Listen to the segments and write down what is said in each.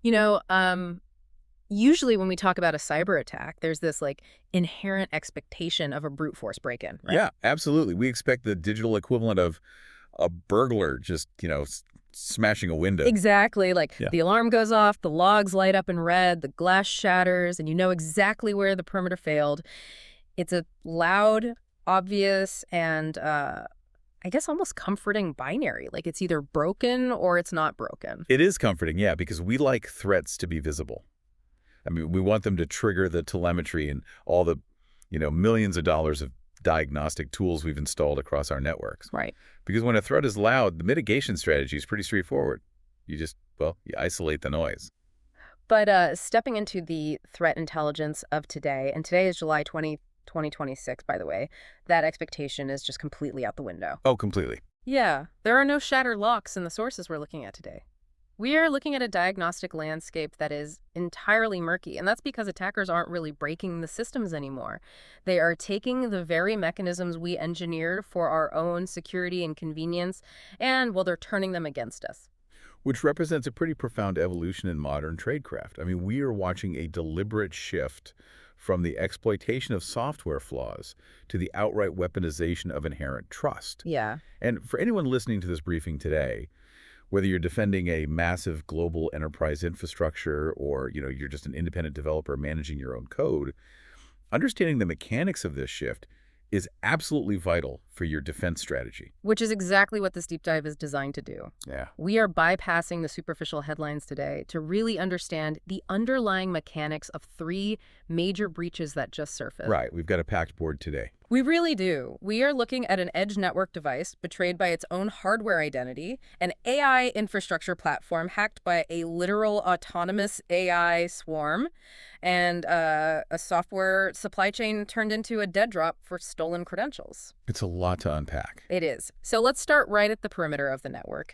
You know, usually when we talk about a cyber attack, there's this like inherent expectation of a brute force break-in, right? Yeah, absolutely. We expect the digital equivalent of a burglar just, smashing a window. Exactly. Like Yeah. the alarm goes off, the logs light up in red, the glass shatters, and you know exactly where the perimeter failed. It's a loud, obvious, and I guess almost comforting binary. Like it's either broken or it's not broken. It is comforting, yeah, because we like threats to be visible. I mean, we want them to trigger the telemetry and all the, millions of dollars of diagnostic tools we've installed across our networks. Right. Because when a threat is loud, the mitigation strategy is pretty straightforward. You just, you isolate the noise. But stepping into the threat intelligence of today, and today is July 2026, by the way, that expectation is just completely out the window. Oh, completely. Yeah, there are no shattered locks in the sources we're looking at today. We are looking at a diagnostic landscape that is entirely murky, and that's because attackers aren't really breaking the systems anymore. They are taking the very mechanisms we engineered for our own security and convenience, and, well, they're turning them against us. Which represents a pretty profound evolution in modern tradecraft. I mean, we are watching a deliberate shift from the exploitation of software flaws to the outright weaponization of inherent trust. Yeah. And for anyone listening to this briefing today, whether you're defending a massive global enterprise infrastructure or, you're just an independent developer managing your own code, understanding the mechanics of this shift is absolutely vital for your defense strategy. Which is exactly what this deep dive is designed to do. Yeah. We are bypassing the superficial headlines today to really understand the underlying mechanics of three major breaches that just surfaced. Right. We've got a packed board today. We really do. We are looking at an edge network device betrayed by its own hardware identity, an AI infrastructure platform hacked by a literal autonomous AI swarm, and a software supply chain turned into a dead drop for stolen credentials. It's a lot to unpack. It is. So let's start right at the perimeter of the network.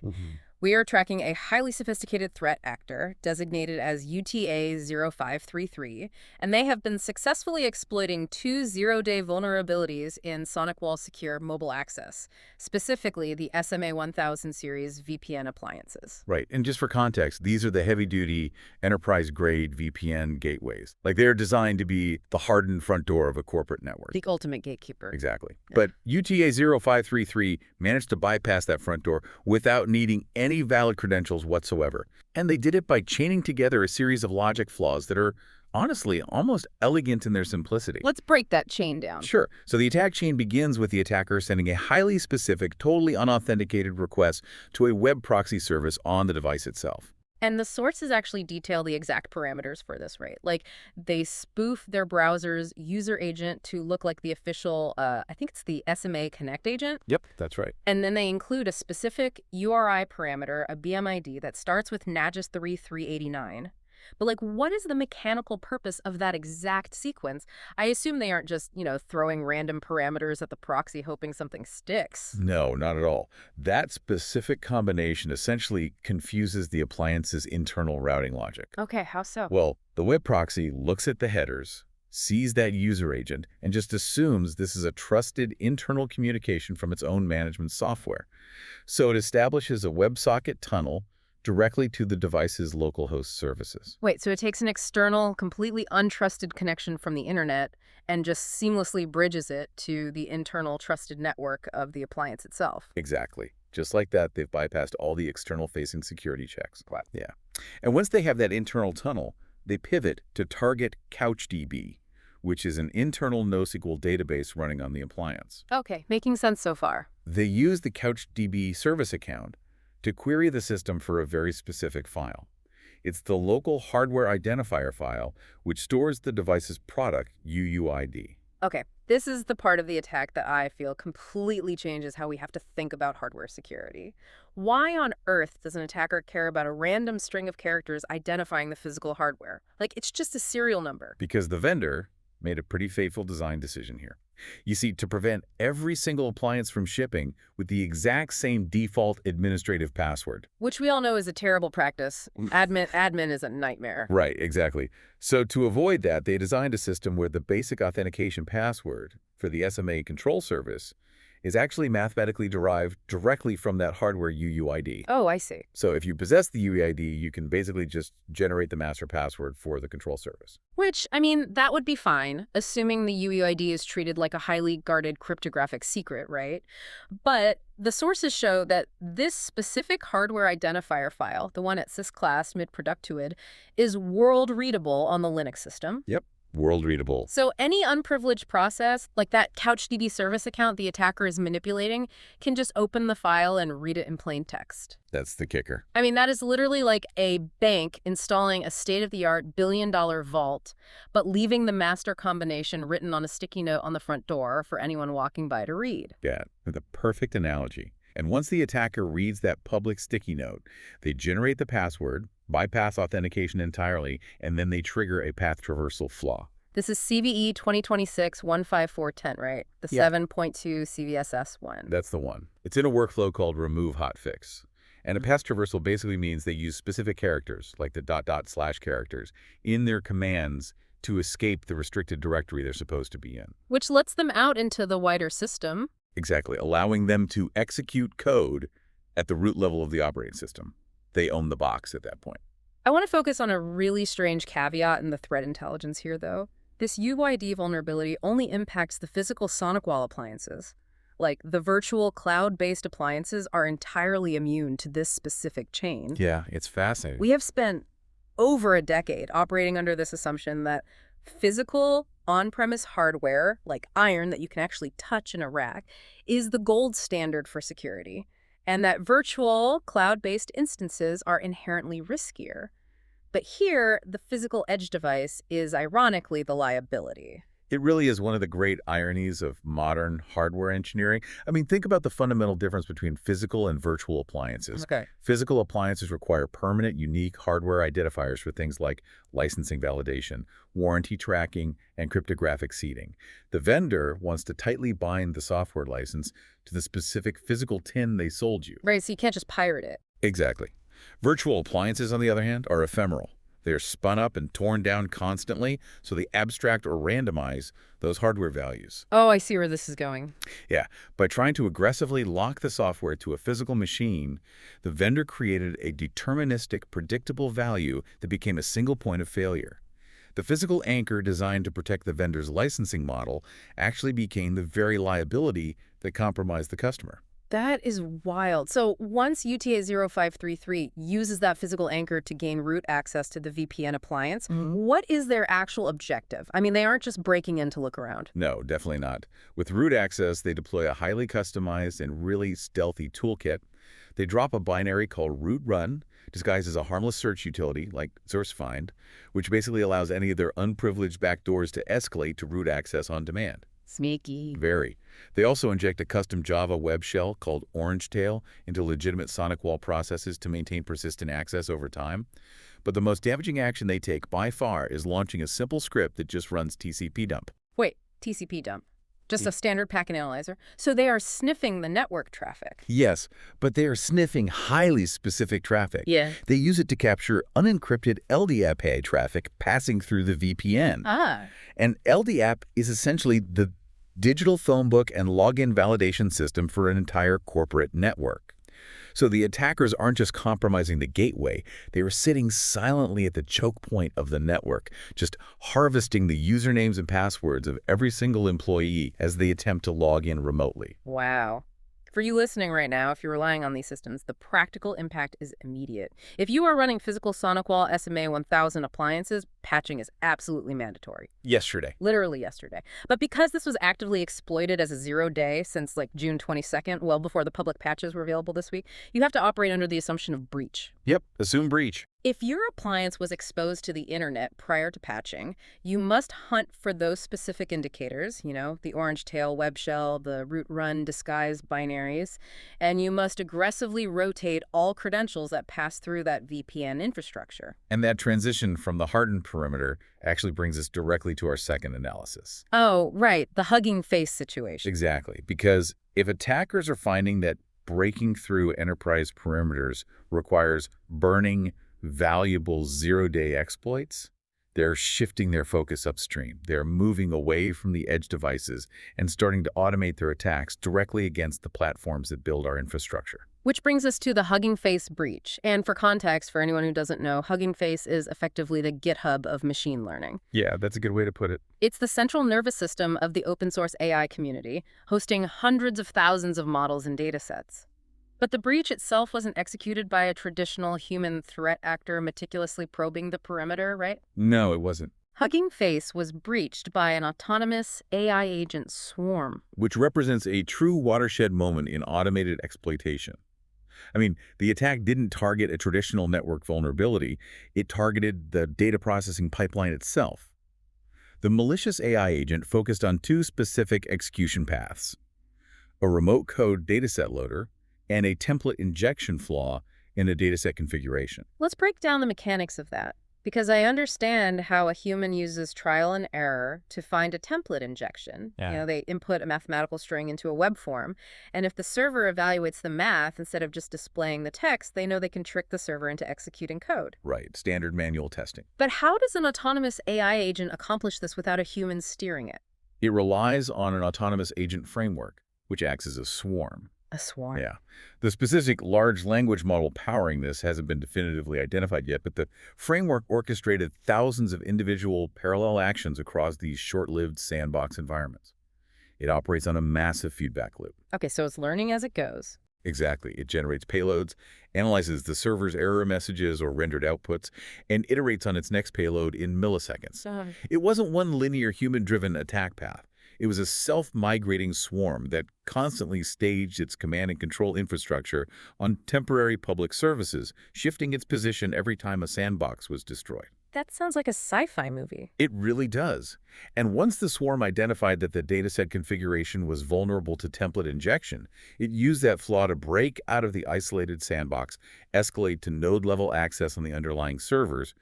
We are tracking a highly sophisticated threat actor designated as UTA-0533, and they have been successfully exploiting two zero-day vulnerabilities in SonicWall secure mobile access, specifically the SMA 1000 series VPN appliances. Right. And just for context, these are the heavy-duty, enterprise-grade VPN gateways. Like, they're designed to be the hardened front door of a corporate network. The ultimate gatekeeper. Exactly. But UTA-0533 managed to bypass that front door without needing any valid credentials whatsoever. And they did it by chaining together a series of logic flaws that are, honestly, almost elegant in their simplicity. Let's break that chain down. Sure. So the attack chain begins with the attacker sending a highly specific, totally unauthenticated request to a web proxy service on the device itself. And the sources actually detail the exact parameters for this, right? Like, they spoof their browser's user agent to look like the official, I think it's the SMA Connect agent. Yep, that's right. And then they include a specific URI parameter, a BMID, that starts with Nagiss3389. But, like, what is the mechanical purpose of that exact sequence? I assume they aren't just, throwing random parameters at the proxy hoping something sticks. No, not at all. That specific combination essentially confuses the appliance's internal routing logic. Okay, how so? Well, the web proxy looks at the headers, sees that user agent, and just assumes this is a trusted internal communication from its own management software. So it establishes a WebSocket tunnel directly to the device's localhost services. Wait, so it takes an external, completely untrusted connection from the internet and just seamlessly bridges it to the internal trusted network of the appliance itself. Exactly. Just like that, they've bypassed all the external-facing security checks. Wow. Yeah. And once they have that internal tunnel, they pivot to target CouchDB, which is an internal NoSQL database running on the appliance. Okay, making sense so far. They use the CouchDB service account to query the system for a very specific file. It's the local hardware identifier file, which stores the device's product UUID. Okay, this is the part of the attack that I feel completely changes how we have to think about hardware security. Why on earth does an attacker care about a random string of characters identifying the physical hardware? Like, it's just a serial number. Because the vendor made a pretty fateful design decision here. You see, to prevent every single appliance from shipping with the exact same default administrative password. Which we all know is a terrible practice. Admin is a nightmare. Right, exactly. So to avoid that, they designed a system where the basic authentication password for the SMA control service is actually mathematically derived directly from that hardware UUID. Oh, I see. So if you possess the UUID, you can basically just generate the master password for the control surface. Which, I mean, that would be fine, assuming the UUID is treated like a highly guarded cryptographic secret, right? But the sources show that this specific hardware identifier file, the one at sysclass mid-productuid, is world-readable on the Linux system. Yep. World readable. So any unprivileged process, like that CouchDB service account the attacker is manipulating, can just open the file and read it in plain text. That's the kicker. I mean, that is literally like a bank installing a state-of-the-art billion-dollar vault, but leaving the master combination written on a sticky note on the front door for anyone walking by to read. Yeah, the perfect analogy. And once the attacker reads that public sticky note, they generate the password, bypass authentication entirely, and then they trigger a path traversal flaw. This is CVE 2026-15410, right? The Yeah. 7.2 CVSS one. That's the one. It's in a workflow called remove hotfix. And a path traversal basically means they use specific characters, like the .. characters, in their commands to escape the restricted directory they're supposed to be in. Which lets them out into the wider system. Exactly, allowing them to execute code at the root level of the operating system. They own the box at that point. I want to focus on a really strange caveat in the threat intelligence here, though. This UID vulnerability only impacts the physical SonicWall appliances. Like, the virtual cloud-based appliances are entirely immune to this specific chain. Yeah, it's fascinating. We have spent over a decade operating under this assumption that physical on-premise hardware, like iron that you can actually touch in a rack, is the gold standard for security, and that virtual cloud-based instances are inherently riskier. But here, the physical edge device is ironically the liability. It really is one of the great ironies of modern hardware engineering. I mean, think about the fundamental difference between physical and virtual appliances. Okay. Physical appliances require permanent, unique hardware identifiers for things like licensing validation, warranty tracking, and cryptographic seeding. The vendor wants to tightly bind the software license to the specific physical tin they sold you. Right, so you can't just pirate it. Exactly. Virtual appliances, on the other hand, are ephemeral. They are spun up and torn down constantly, so they abstract or randomize those hardware values. Oh, I see where this is going. Yeah, by trying to aggressively lock the software to a physical machine, the vendor created a deterministic, predictable value that became a single point of failure. The physical anchor designed to protect the vendor's licensing model actually became the very liability that compromised the customer. That is wild. So once UTA0533 uses that physical anchor to gain root access to the VPN appliance, what is their actual objective? I mean, they aren't just breaking in to look around. No, definitely not. With root access, they deploy a highly customized and really stealthy toolkit. They drop a binary called root run, disguised as a harmless search utility like source find, which basically allows any of their unprivileged backdoors to escalate to root access on demand. Sneaky. Very. They also inject a custom Java web shell called Orangetail into legitimate SonicWall processes to maintain persistent access over time. But the most damaging action they take by far is launching a simple script that just runs TCP dump. Wait, TCP dump. Just a standard packet analyzer. So they are sniffing the network traffic. Yes, but they are sniffing highly specific traffic. Yeah. They use it to capture unencrypted LDAP traffic passing through the VPN. Ah. And LDAP is essentially the digital phone book and login validation system for an entire corporate network. So the attackers aren't just compromising the gateway, they were sitting silently at the choke point of the network, just harvesting the usernames and passwords of every single employee as they attempt to log in remotely. Wow. For you listening right now, if you're relying on these systems, the practical impact is immediate. If you are running physical SonicWall SMA 1000 appliances, patching is absolutely mandatory. Yesterday. Literally yesterday. But because this was actively exploited as a 0-day since like June 22nd, well before the public patches were available this week, you have to operate under the assumption of breach. Yep, assume breach. If your appliance was exposed to the internet prior to patching, you must hunt for those specific indicators, you know, the Orangetail web shell, the root run disguised binaries, and you must aggressively rotate all credentials that pass through that VPN infrastructure. And that transition from the hardened perimeter actually brings us directly to our second analysis. Oh, right, the hugging face situation. Exactly, because if attackers are finding that breaking through enterprise perimeters requires burning valuable 0-day exploits, They're shifting their focus upstream. They're moving away from the edge devices and starting to automate their attacks directly against the platforms that build our infrastructure. Which brings us to the Hugging Face breach. And for context, for anyone who doesn't know, Hugging Face is effectively the GitHub of machine learning. Yeah, that's a good way to put it. It's the central nervous system of the open source AI community, hosting hundreds of thousands of models and datasets. But the breach itself wasn't executed by a traditional human threat actor meticulously probing the perimeter, right? No, it wasn't. Hugging Face was breached by an autonomous AI agent swarm. Which represents a true watershed moment in automated exploitation. I mean, the attack didn't target a traditional network vulnerability. It targeted the data processing pipeline itself. The malicious AI agent focused on two specific execution paths: a remote code dataset loader and a template injection flaw in a dataset configuration. Let's break down the mechanics of that, because I understand how a human uses trial and error to find a template injection. Yeah. They input a mathematical string into a web form, and if the server evaluates the math instead of just displaying the text, they know they can trick the server into executing code. Right, standard manual testing. But how does an autonomous AI agent accomplish this without a human steering it? It relies on an autonomous agent framework, which acts as a swarm. A swarm. Yeah. The specific large language model powering this hasn't been definitively identified yet, but the framework orchestrated thousands of individual parallel actions across these short-lived sandbox environments. It operates on a massive feedback loop. Okay, so it's learning as it goes. Exactly. It generates payloads, analyzes the server's error messages or rendered outputs, and iterates on its next payload in milliseconds. It wasn't one linear human-driven attack path. It was a self-migrating swarm that constantly staged its command and control infrastructure on temporary public services, shifting its position every time a sandbox was destroyed. That sounds like a sci-fi movie. It really does. And once the swarm identified that the dataset configuration was vulnerable to template injection, it used that flaw to break out of the isolated sandbox, escalate to node-level access on the underlying servers,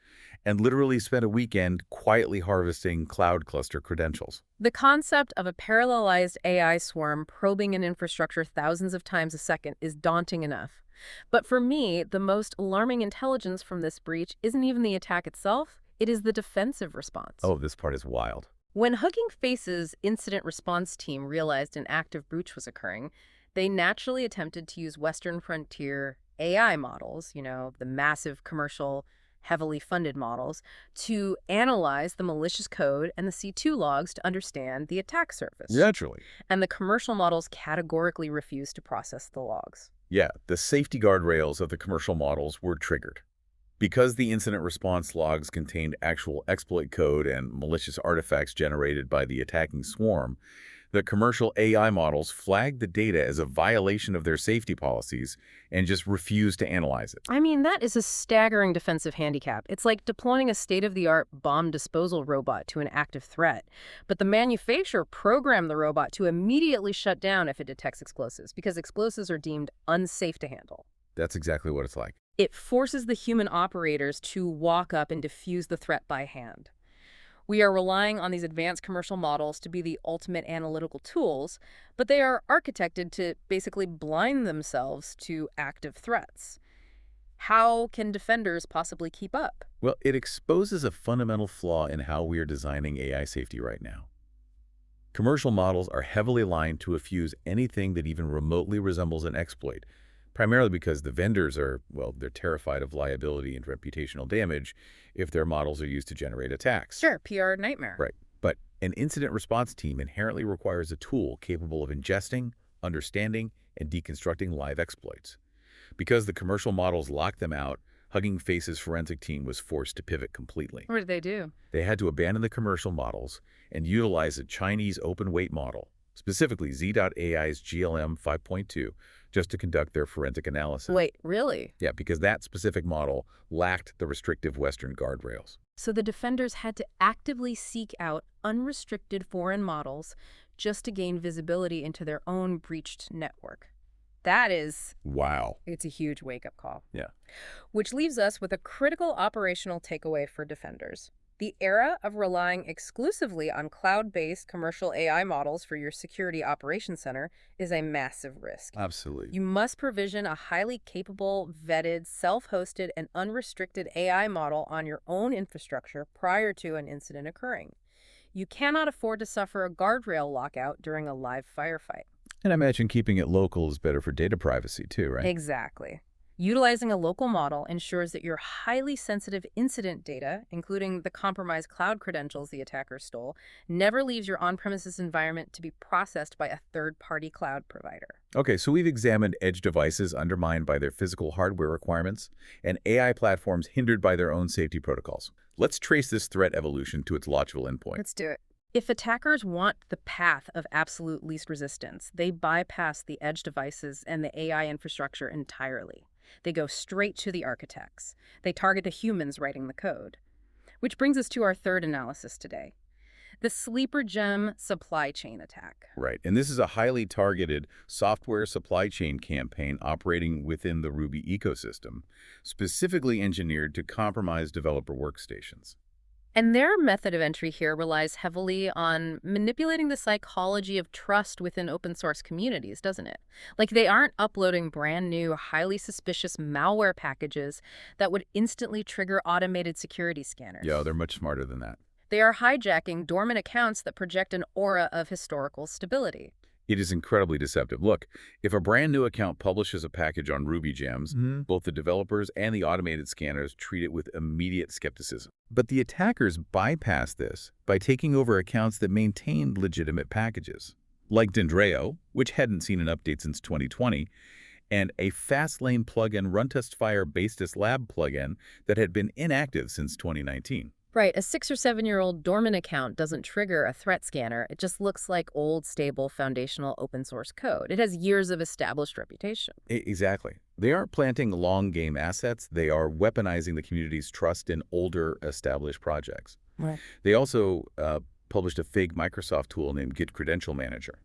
and literally spent a weekend quietly harvesting cloud cluster credentials. The concept of a parallelized AI swarm probing an infrastructure thousands of times a second is daunting enough. But for me, the most alarming intelligence from this breach isn't even the attack itself, it is the defensive response. Oh, this part is wild. When Hugging Face's incident response team realized an active breach was occurring, they naturally attempted to use Western frontier AI models, the massive commercial heavily funded models, to analyze the malicious code and the C2 logs to understand the attack surface. Naturally. And the commercial models categorically refused to process the logs. Yeah, the safety guardrails of the commercial models were triggered. Because the incident response logs contained actual exploit code and malicious artifacts generated by the attacking swarm, the commercial AI models flagged the data as a violation of their safety policies and just refused to analyze it. I mean, that is a staggering defensive handicap. It's like deploying a state-of-the-art bomb disposal robot to an active threat. But the manufacturer programmed the robot to immediately shut down if it detects explosives, because explosives are deemed unsafe to handle. That's exactly what it's like. It forces the human operators to walk up and defuse the threat by hand. We are relying on these advanced commercial models to be the ultimate analytical tools, but they are architected to basically blind themselves to active threats. How can defenders possibly keep up? Well, it exposes a fundamental flaw in how we are designing AI safety right now. Commercial models are heavily aligned to effuse anything that even remotely resembles an exploit, primarily because the vendors are, they're terrified of liability and reputational damage if their models are used to generate attacks. Sure, PR nightmare. Right. But an incident response team inherently requires a tool capable of ingesting, understanding, and deconstructing live exploits. Because the commercial models locked them out, Hugging Face's forensic team was forced to pivot completely. What did they do? They had to abandon the commercial models and utilize a Chinese open-weight model, specifically Z.AI's GLM 5.2, just to conduct their forensic analysis. Wait, really? Yeah, because that specific model lacked the restrictive Western guardrails. So the defenders had to actively seek out unrestricted foreign models just to gain visibility into their own breached network. That is... Wow. It's a huge wake-up call. Yeah. Which leaves us with a critical operational takeaway for defenders. The era of relying exclusively on cloud-based commercial AI models for your security operations center is a massive risk. Absolutely. You must provision a highly capable, vetted, self-hosted, and unrestricted AI model on your own infrastructure prior to an incident occurring. You cannot afford to suffer a guardrail lockout during a live firefight. And I imagine keeping it local is better for data privacy too, right? Exactly. Utilizing a local model ensures that your highly sensitive incident data, including the compromised cloud credentials the attacker stole, never leaves your on-premises environment to be processed by a third-party cloud provider. Okay, so we've examined edge devices undermined by their physical hardware requirements and AI platforms hindered by their own safety protocols. Let's trace this threat evolution to its logical endpoint. Let's do it. If attackers want the path of absolute least resistance, they bypass the edge devices and the AI infrastructure entirely. They go straight to the architects. They target the humans writing the code. Which brings us to our third analysis today, the sleeper gem supply chain attack. Right, and this is a highly targeted software supply chain campaign operating within the Ruby ecosystem, specifically engineered to compromise developer workstations. And their method of entry here relies heavily on manipulating the psychology of trust within open source communities, doesn't it? Like they aren't uploading brand new, highly suspicious malware packages that would instantly trigger automated security scanners. Yeah, they're much smarter than that. They are hijacking dormant accounts that project an aura of historical stability. It is incredibly deceptive. Look, if a brand new account publishes a package on RubyGems, both the developers and the automated scanners treat it with immediate skepticism. But the attackers bypass this by taking over accounts that maintained legitimate packages, like Dendreo, which hadn't seen an update since 2020, and a Fastlane plugin RunTestFire Basis Lab plugin that had been inactive since 2019. Right, a 6 or 7-year-old dormant account doesn't trigger a threat scanner. It just looks like old, stable, foundational open source code. It has years of established reputation. Exactly. They aren't planting long game assets. They are weaponizing the community's trust in older, established projects. Right. They also published a fake Microsoft tool named Git Credential Manager.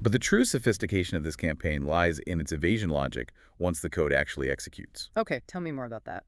But the true sophistication of this campaign lies in its evasion logic once the code actually executes. Okay, tell me more about that.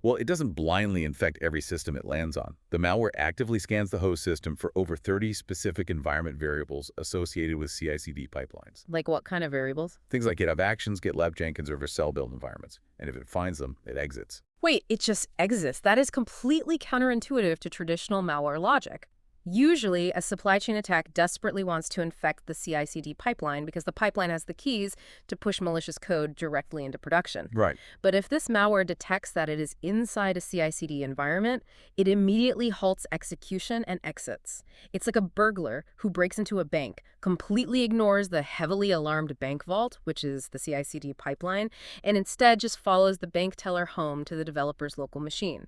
Well, it doesn't blindly infect every system it lands on. The malware actively scans the host system for over 30 specific environment variables associated with CI/CD pipelines. Like what kind of variables? Things like GitHub Actions, GitLab Jenkins, or Vercel build environments. And if it finds them, it exits. Wait, it just exits. That is completely counterintuitive to traditional malware logic. Usually, a supply chain attack desperately wants to infect the CI/CD pipeline because the pipeline has the keys to push malicious code directly into production. Right. But if this malware detects that it is inside a CI/CD environment, it immediately halts execution and exits. It's like a burglar who breaks into a bank, completely ignores the heavily alarmed bank vault, which is the CI/CD pipeline, and instead just follows the bank teller home to the developer's local machine.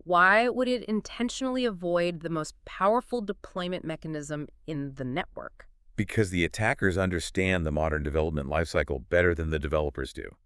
Why would it intentionally avoid the most powerful deployment mechanism in the network? Because the attackers understand the modern development lifecycle better than the developers do.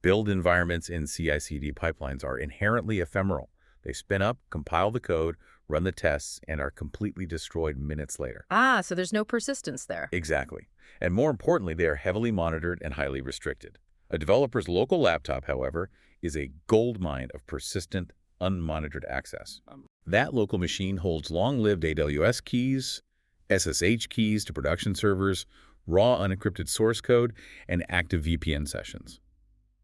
Build environments in CI/CD pipelines are inherently ephemeral. They spin up, compile the code, run the tests, and are completely destroyed minutes later. Ah, so there's no persistence there. Exactly. And more importantly, they are heavily monitored and highly restricted. A developer's local laptop, however, is a goldmine of persistent, unmonitored access. That local machine holds long-lived AWS keys, SSH keys to production servers, raw unencrypted source code, and active VPN sessions.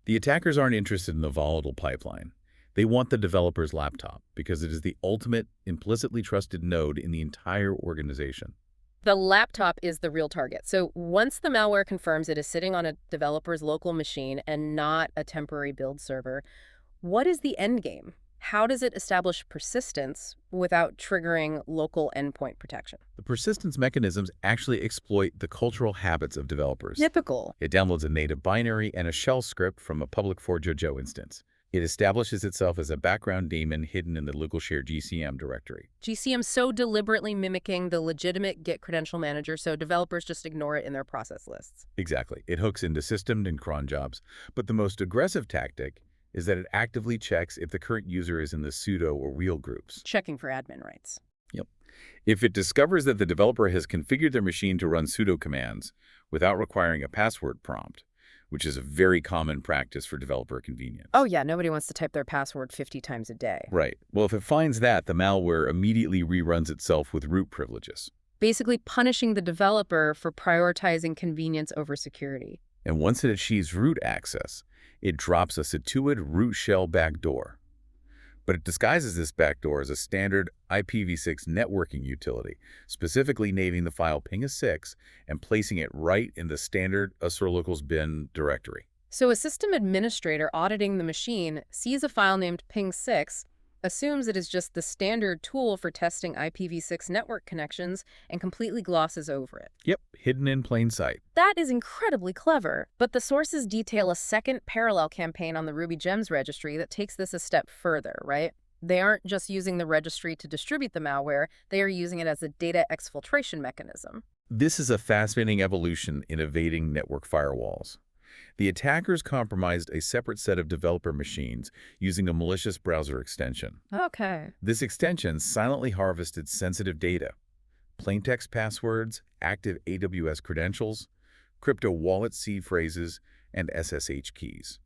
The attackers aren't interested in the volatile pipeline. They want the developer's laptop because it is the ultimate implicitly trusted node in the entire organization. The laptop is the real target. So once the malware confirms it is sitting on a developer's local machine and not a temporary build server, what is the end game? How does it establish persistence without triggering local endpoint protection? The persistence mechanisms actually exploit the cultural habits of developers. Typical. It downloads a native binary and a shell script from a public ForJoJo instance. It establishes itself as a background daemon hidden in the local shared GCM directory. GCM so deliberately mimicking the legitimate Git credential manager so developers just ignore it in their process lists. Exactly. It hooks into systemed and cron jobs. But the most aggressive tactic is that it actively checks if the current user is in the sudo or wheel groups. Checking for admin rights. Yep. If it discovers that the developer has configured their machine to run sudo commands without requiring a password prompt, which is a very common practice for developer convenience. Oh yeah, nobody wants to type their password 50 times a day. Right. Well, if it finds that, the malware immediately reruns itself with root privileges. Basically punishing the developer for prioritizing convenience over security. And once it achieves root access, it drops a Situate root shell backdoor. But it disguises this backdoor as a standard IPv6 networking utility, specifically naming the file ping6 and placing it right in the standard userlocals bin directory. So a system administrator auditing the machine sees a file named ping6, assumes it is just the standard tool for testing IPv6 network connections, and completely glosses over it. Yep, hidden in plain sight. That is incredibly clever, but the sources detail a second parallel campaign on the RubyGems registry that takes this a step further, right? They aren't just using the registry to distribute the malware, they are using it as a data exfiltration mechanism. This is a fascinating evolution in evading network firewalls. The attackers compromised a separate set of developer machines using a malicious browser extension. Okay. This extension silently harvested sensitive data, plaintext passwords, active AWS credentials, crypto wallet seed phrases, and SSH keys.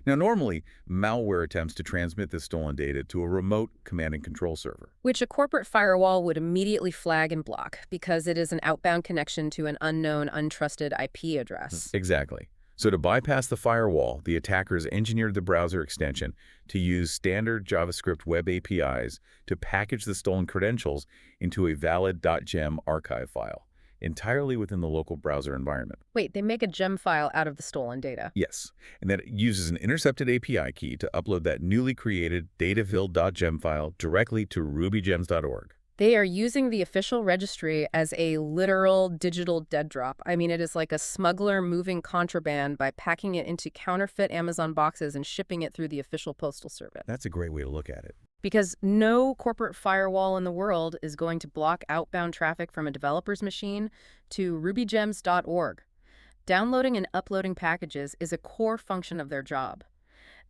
Now, normally, malware attempts to transmit this stolen data to a remote command and control server. Which a corporate firewall would immediately flag and block because it is an outbound connection to an unknown, untrusted IP address. Exactly. So to bypass the firewall, the attackers engineered the browser extension to use standard JavaScript web APIs to package the stolen credentials into a valid .gem archive file, entirely within the local browser environment. Wait, they make a gem file out of the stolen data? Yes, and that uses an intercepted API key to upload that newly created datafil.gem file directly to rubygems.org. They are using the official registry as a literal digital dead drop. I mean, it is like a smuggler moving contraband by packing it into counterfeit Amazon boxes and shipping it through the official postal service. That's a great way to look at it. Because no corporate firewall in the world is going to block outbound traffic from a developer's machine to rubygems.org. Downloading and uploading packages is a core function of their job.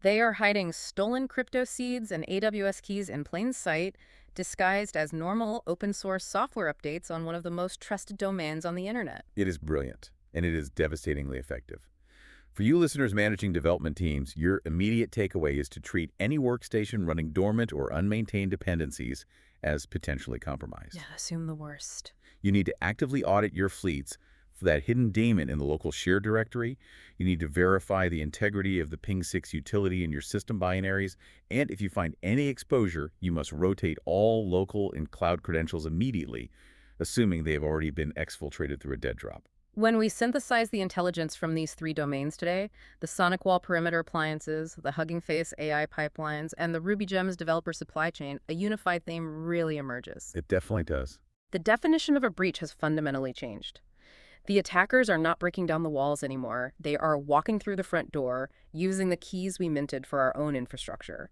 They are hiding stolen crypto seeds and AWS keys in plain sight, disguised as normal open-source software updates on one of the most trusted domains on the internet. It is brilliant, and it is devastatingly effective. For you listeners managing development teams, your immediate takeaway is to treat any workstation running dormant or unmaintained dependencies as potentially compromised. Yeah, assume the worst. You need to actively audit your fleets for that hidden daemon in the local shared directory. You need to verify the integrity of the ping6 utility in your system binaries. And if you find any exposure, you must rotate all local and cloud credentials immediately, assuming they have already been exfiltrated through a dead drop. When we synthesize the intelligence from these three domains today, the SonicWall perimeter appliances, the Hugging Face AI pipelines, and the RubyGems developer supply chain, a unified theme really emerges. It definitely does. The definition of a breach has fundamentally changed. The attackers are not breaking down the walls anymore. They are walking through the front door, using the keys we minted for our own infrastructure.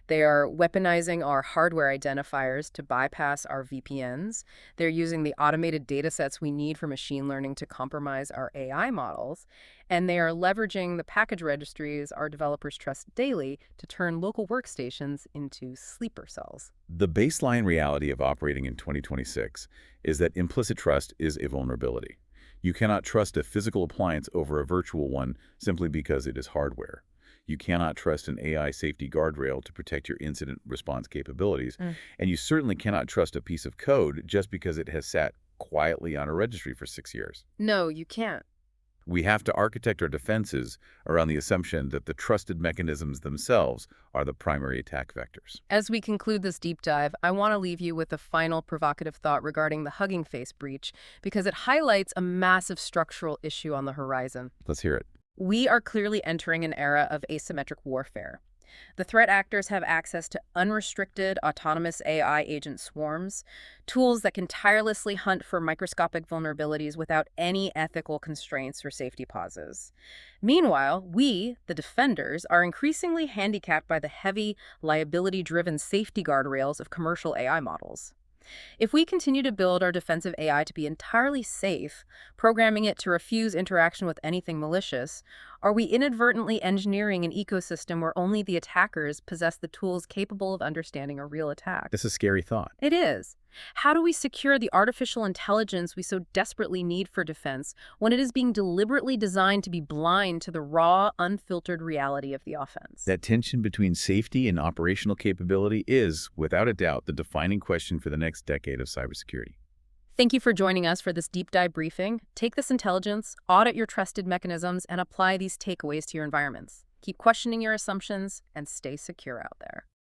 They are weaponizing our hardware identifiers to bypass our VPNs. They're using the automated datasets we need for machine learning to compromise our AI models. And they are leveraging the package registries our developers trust daily to turn local workstations into sleeper cells. The baseline reality of operating in 2026 is that implicit trust is a vulnerability. You cannot trust a physical appliance over a virtual one simply because it is hardware. You cannot trust an AI safety guardrail to protect your incident response capabilities. And you certainly cannot trust a piece of code just because it has sat quietly on a registry for 6 years. No, you can't. We have to architect our defenses around the assumption that the trusted mechanisms themselves are the primary attack vectors. As we conclude this deep dive, I want to leave you with a final provocative thought regarding the Hugging Face breach, because it highlights a massive structural issue on the horizon. Let's hear it. We are clearly entering an era of asymmetric warfare. The threat actors have access to unrestricted autonomous AI agent swarms, tools that can tirelessly hunt for microscopic vulnerabilities without any ethical constraints or safety pauses. Meanwhile, we, the defenders, are increasingly handicapped by the heavy, liability-driven safety guardrails of commercial AI models. If we continue to build our defensive AI to be entirely safe, programming it to refuse interaction with anything malicious, Are we inadvertently engineering an ecosystem where only the attackers possess the tools capable of understanding a real attack? That's a scary thought. It is. How do we secure the artificial intelligence we so desperately need for defense when it is being deliberately designed to be blind to the raw, unfiltered reality of the offense? That tension between safety and operational capability is, without a doubt, the defining question for the next decade of cybersecurity. Thank you for joining us for this deep dive briefing. Take this intelligence, audit your trusted mechanisms, and apply these takeaways to your environments. Keep questioning your assumptions and stay secure out there.